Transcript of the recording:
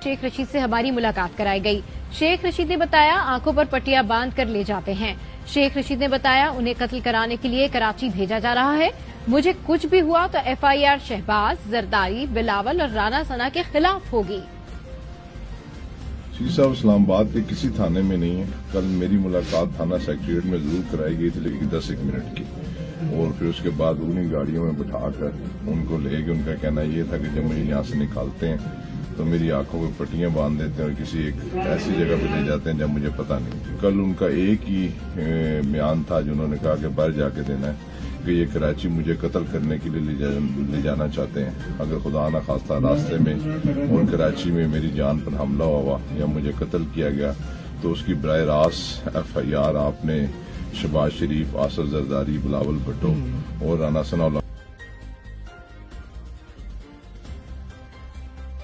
शेख रशीद से हमारी मुलाकात कराई गई। शेख रशीद ने बताया आंखों पर पट्टियां बांध कर ले जाते हैं। शेख रशीद ने बताया उन्हें कत्ल कराने के लिए कराची भेजा जा रहा है। मुझे कुछ भी हुआ तो FIR शहबाज, जरदारी, बिलावल और राना सना के खिलाफ होगी। शी साहब इस्लामाबाद के किसी थाने में नहीं है। कल मेरी मुलाकात थाना सेक्रेटरीट में जरूर कराई गई थी, लेकिन 10-1 मिनट की, और फिर उसके बाद उन्हीं गाड़ियों में बिठाकर उनको ले गए। उनका कहना ये था कि जब मुझे यहाँ से निकालते हैं तो मेरी आंखों पर पट्टियां बांध देते हैं और किसी एक ऐसी जगह पे ले जाते हैं जब मुझे पता नहीं। कल उनका एक ही बयान था जो उन्होंने कहा कि बाहर जाके देना है कि ये कराची मुझे कत्ल करने के लिए ले जाना चाहते हैं। अगर खुदा न खास्ता रास्ते में और कराची में मेरी जान पर हमला हुआ या मुझे कत्ल किया गया तो उसकी बराह रास्त FIR आपने शहबाज शरीफ, आसफ जरदारी, बिलावल भुट्टो और राना सना